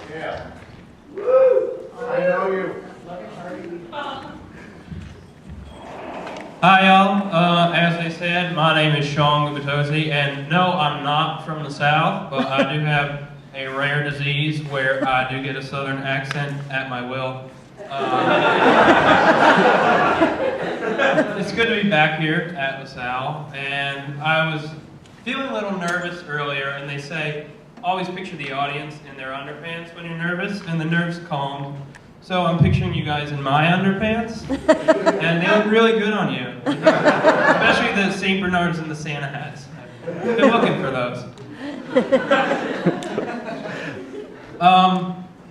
Yeah. Woo! I know you. Hi y'all, as they said, my name is Sean Gubitosi, and no, I'm not from the South, but I do have a rare disease where I do get a Southern accent at my will. It's good to be back here at LaSalle, and I was feeling a little nervous earlier, and they say, always picture the audience in their underpants when you're nervous, and the nerves calmed. So I'm picturing you guys in my underpants, and they look really good on you. Especially the St. Bernards and the Santa hats. I've been looking for those.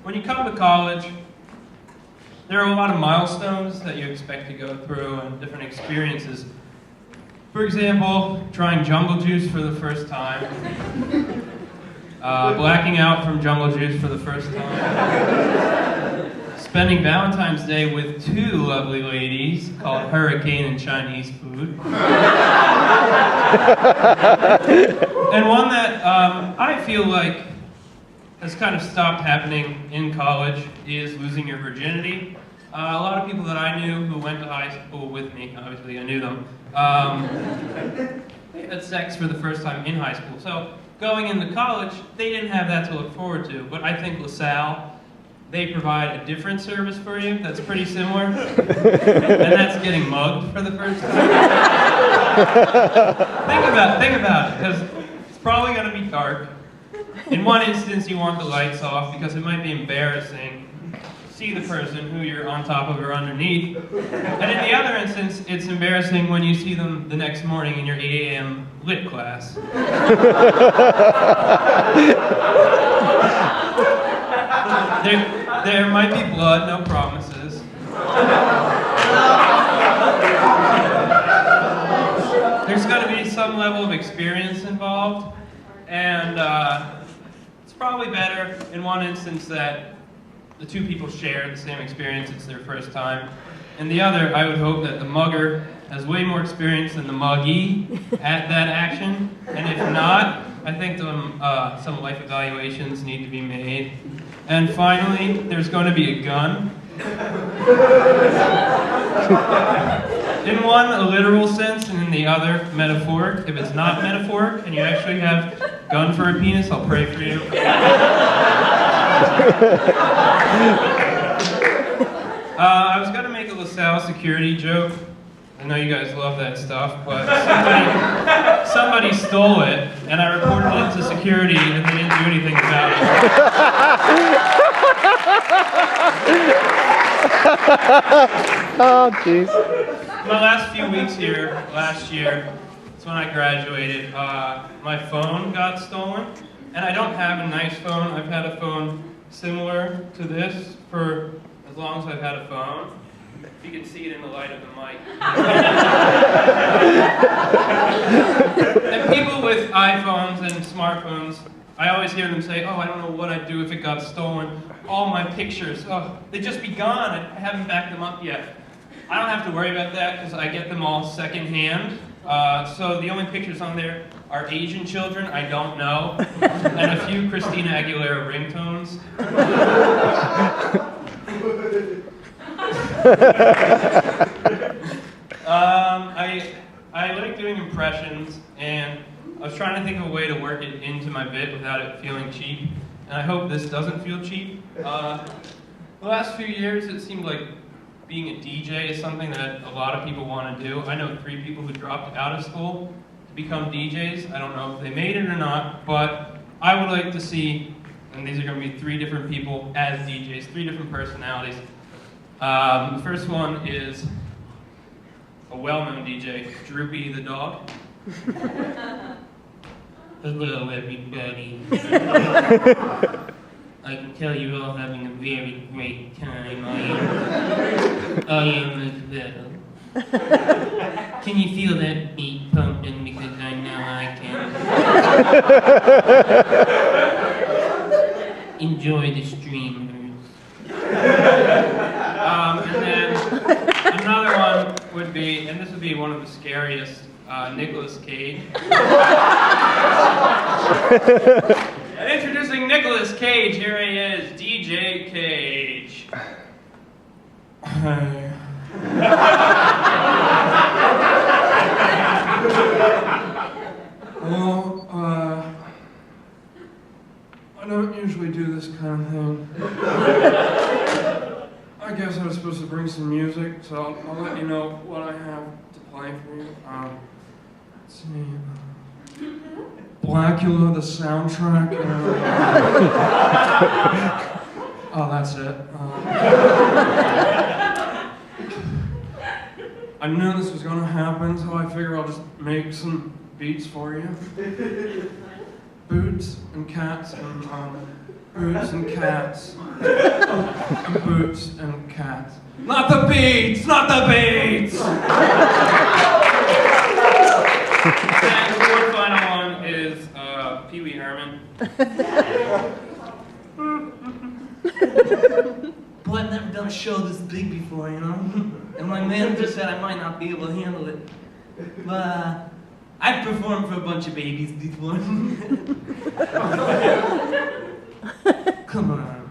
When you come to college, there are a lot of milestones that you expect to go through and different experiences. For example, trying jungle juice for the first time. Blacking out from jungle juice for the first time. Spending Valentine's Day with two lovely ladies called Hurricane and Chinese food. And one that I feel like has kind of stopped happening in college is losing your virginity. A lot of people that I knew who went to high school with me, obviously I knew them, they had sex for the first time in high school. So going into college, they didn't have that to look forward to. But I think LaSalle, they provide a different service for you that's pretty similar, and that's getting mugged for the first time. Think about it, because it's probably going to be dark. In one instance, you want the lights off because it might be embarrassing to see the person who you're on top of or underneath. And in the other instance, it's embarrassing when you see them the next morning in your 8 a.m. lit class. There might be blood, no promises. There's got to be some level of experience involved, and it's probably better in one instance that the two people share the same experience, it's their first time. In the other, I would hope that the mugger has way more experience than the muggee at that action, and if not, I think some life evaluations need to be made. And finally, there's going to be a gun. In one, a literal sense, and in the other, metaphoric. If it's not metaphoric, and you actually have gun for a penis, I'll pray for you. I was going to make a LaSalle security joke. I know you guys love that stuff, but somebody stole it, and I reported it to security, and they didn't do anything about it. Oh, jeez. My last few weeks here, last year, that's when I graduated, my phone got stolen, and I don't have a nice phone. I've had a phone similar to this for as long as I've had a phone. You can see it in the light of the mic. And people with iPhones and smartphones, I always hear them say, oh, I don't know what I'd do if it got stolen. All my pictures, oh, they'd just be gone. I haven't backed them up yet. I don't have to worry about that because I get them all secondhand. So the only pictures on there are Asian children I don't know, and a few Christina Aguilera ringtones. I like doing impressions, and I was trying to think of a way to work it into my bit without it feeling cheap, and I hope this doesn't feel cheap. The last few years it seemed like being a DJ is something that a lot of people want to do. I know 3 people who dropped out of school to become DJs. I don't know if they made it or not, but I would like to see, and these are going to be 3 different people as DJs, 3 different personalities. The first one is a well-known DJ, Droopy the dog. Hello, everybody. I can tell you're all having a very great time. I am as well. Can you feel that beat pumping? Because I know I can. Enjoy the streamers. And then another one would be, and this would be one of the scariest, Nicolas Cage. And introducing Introducing Nicolas Cage. Here he is, DJ Cage. Hey. Well, I don't usually do this kind of thing. I guess I was supposed to bring some music, so I'll let you know what I have to play for you. Let's see. Blackula, the soundtrack. Oh, that's it. I knew this was going to happen, so I figure I'll just make some beats for you. Boots and cats and boots and cats. And boots and cats. Not the beats! Not the beats! And the fourth final one is Pee Wee Herman. Boy, I've never done a show this big before, you know? And my manager said I might not be able to handle it. But I've performed for a bunch of babies before. Come on.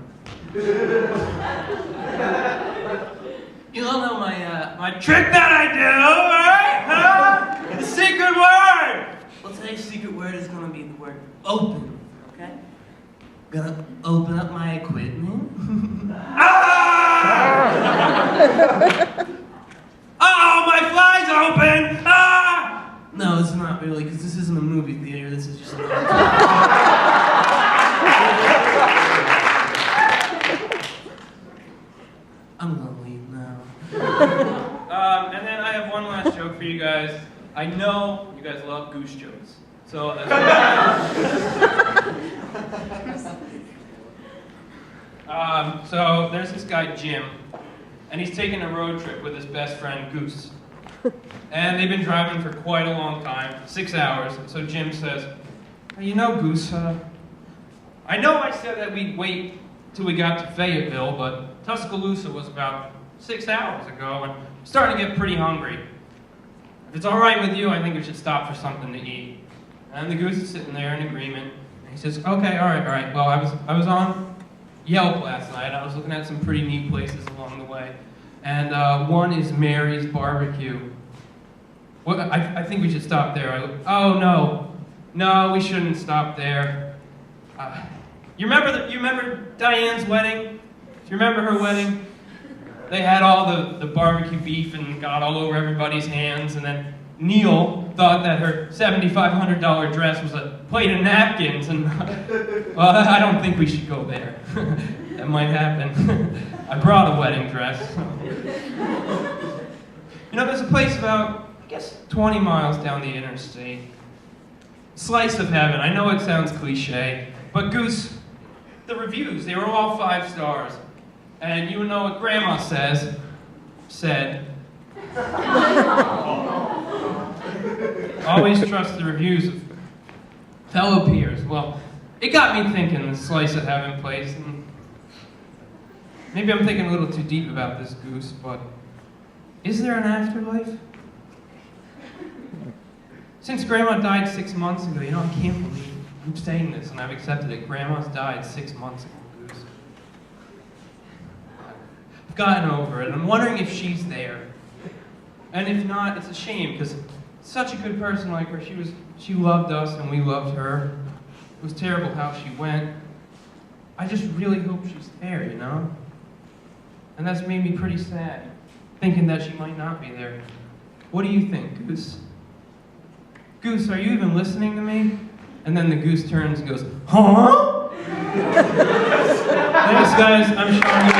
You all know my trick that I do, right? Huh? The secret word! Well, today's secret word is gonna be the word open, okay? Gonna open up my equipment. Ah! Oh, my fly's open! Ah! No, it's not really, because this isn't a movie theater, this is just an I'm gonna leave now. And then I have one last joke for you guys. I know you guys love goose jokes. So that's so there's this guy, Jim, and he's taking a road trip with his best friend, Goose. And they've been driving for quite a long time, 6 hours. So Jim says, hey, you know, Goose, I know I said that we'd wait till we got to Fayetteville, but Tuscaloosa was about 6 hours ago, and I'm starting to get pretty hungry. If it's all right with you, I think we should stop for something to eat. And the Goose is sitting there in agreement, and he says, okay, all right. Well, I was on Yelp last night. I was looking at some pretty neat places along the way, and one is Mary's Barbecue. What? I think we should stop there. Oh no, we shouldn't stop there. You remember Diane's wedding? Do you remember her wedding? They had all the barbecue beef and got all over everybody's hands, and then Neil thought that her $7,500 dress was a plate of napkins, and well, I don't think we should go there. That might happen. I brought a wedding dress. You know, there's a place about, I guess, 20 miles down the interstate. Slice of heaven. I know it sounds cliche, but Goose, the reviews, they were all 5 stars. And you know what Grandma said. Always trust the reviews of fellow peers. Well, it got me thinking, this Slice of Heaven place, and maybe I'm thinking a little too deep about this, Goose, but is there an afterlife? Since Grandma died 6 months ago, you know, I can't believe I'm saying this, and I've accepted it. Grandma's died 6 months ago, Goose. I've gotten over it. I'm wondering if she's there. And if not, it's a shame, because such a good person like her, she loved us and we loved her. It was terrible how she went. I just really hope she's there, you know? And that's made me pretty sad, thinking that she might not be there. What do you think, Goose? Goose, are you even listening to me? And then the Goose turns and goes, huh? Thanks, guys. I'm Sean.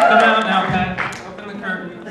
Come out now, Pat. Open the curtain.